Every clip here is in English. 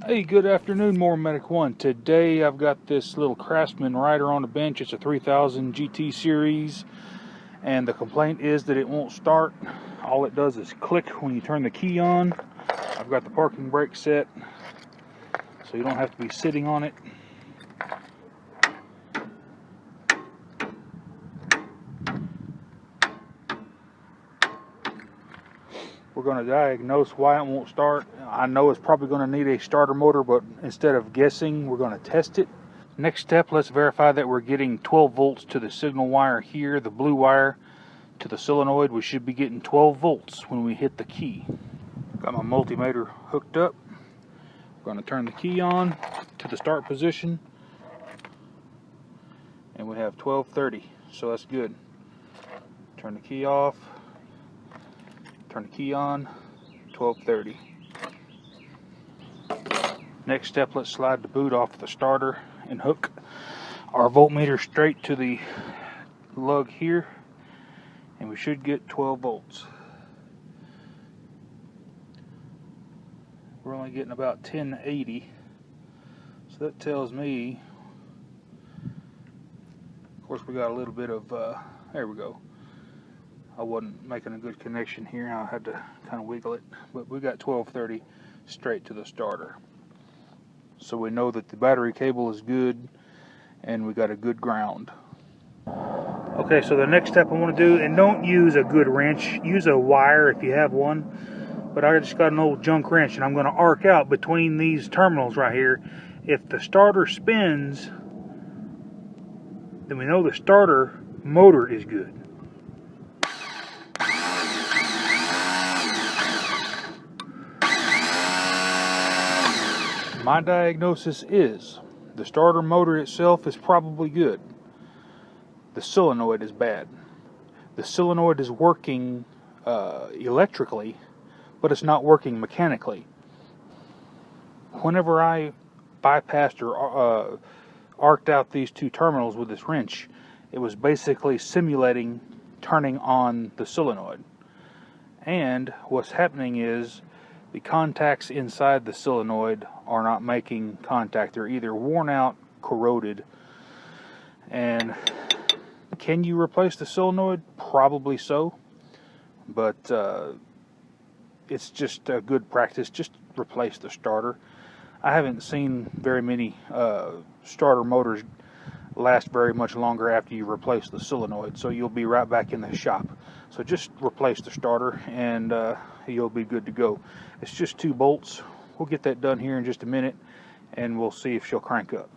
Hey, good afternoon, More Medic 1. Today I've got this little Craftsman rider on the bench. It's a 3000 GT series, and the complaint is that it won't start. All it does is click when you turn the key on. I've got the parking brake set, so you don't have to be sitting on it. We're going to diagnose why it won't start. I know it's probably going to need a starter motor, but instead of guessing, we're going to test it. Next step, let's verify that we're getting 12 volts to the signal wire here, the blue wire to the solenoid. We should be getting 12 volts when we hit the key. Got my multimeter hooked up. We're going to turn the key on to the start position, and we have 1230, so that's good. Turn the key off. Turn the key on, 1230. Next step, let's slide the boot off the starter and hook our voltmeter straight to the lug here, and we should get 12 volts. We're only getting about 1080, so that tells me, of course we got a little bit of, there we go. I wasn't making a good connection here. I had to kind of wiggle it, but we got 1230 straight to the starter. So we know that the battery cable is good and we got a good ground. Okay, so the next step I want to do, and don't use a good wrench, use a wire if you have one, but I just got an old junk wrench and I'm going to arc out between these terminals right here. If the starter spins, then we know the starter motor is good. My diagnosis is the starter motor itself is probably good. The solenoid is bad. The solenoid is working electrically, but it's not working mechanically. Whenever I bypassed or arced out these two terminals with this wrench, it was basically simulating turning on the solenoid. And what's happening is the contacts inside the solenoid are not making contact. They're either worn out, corroded. And can you replace the solenoid? Probably so. But it's just a good practice. Just replace the starter. I haven't seen very many starter motors last very much longer after you replace the solenoid. So you'll be right back in the shop. So just replace the starter and you'll be good to go. It's just 2 bolts. We'll get that done here in just a minute and we'll see if she'll crank up.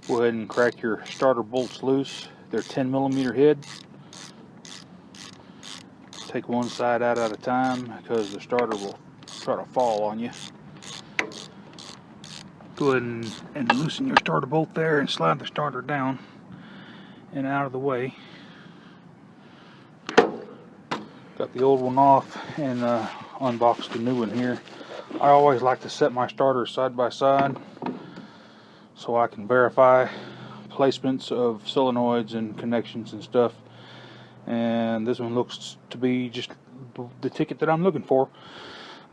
Go ahead and crack your starter bolts loose. They're 10mm head. Take one side out at a time because the starter will try to fall on you. Go ahead and loosen your starter bolt there and slide the starter down and out of the way. Got the old one off and unboxed the new one here. I always like to set my starters side by side so I can verify placements of solenoids and connections and stuff. And this one looks to be just the ticket that I'm looking for.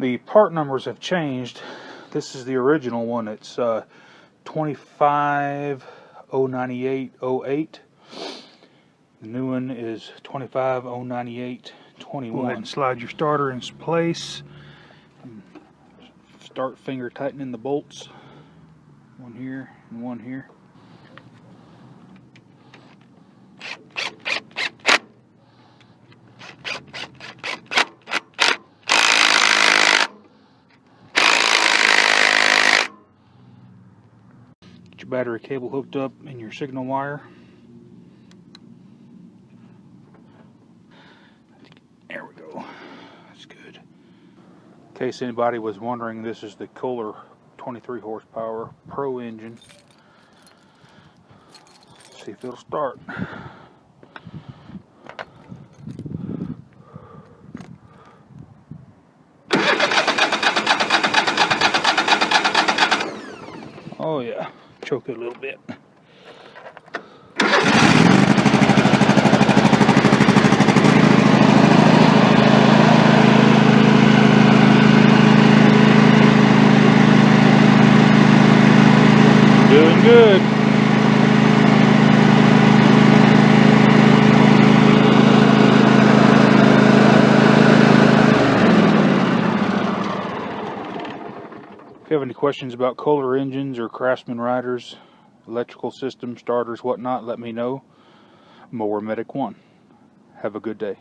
The part numbers have changed. This is the original one. It's 2509808. The new one is 2509821. Go ahead and slide your starter in place. Start finger tightening the bolts. One here and one here. Get your battery cable hooked up in your signal wire. There we go. That's good. In case anybody was wondering, this is the Kohler 23 horsepower Pro engine. See if it'll start. Oh yeah, choke it a little bit. good. If you have any questions about Kohler engines or Craftsman riders, electrical systems, starters, whatnot, let me know. Mower Medic 1. Have a good day.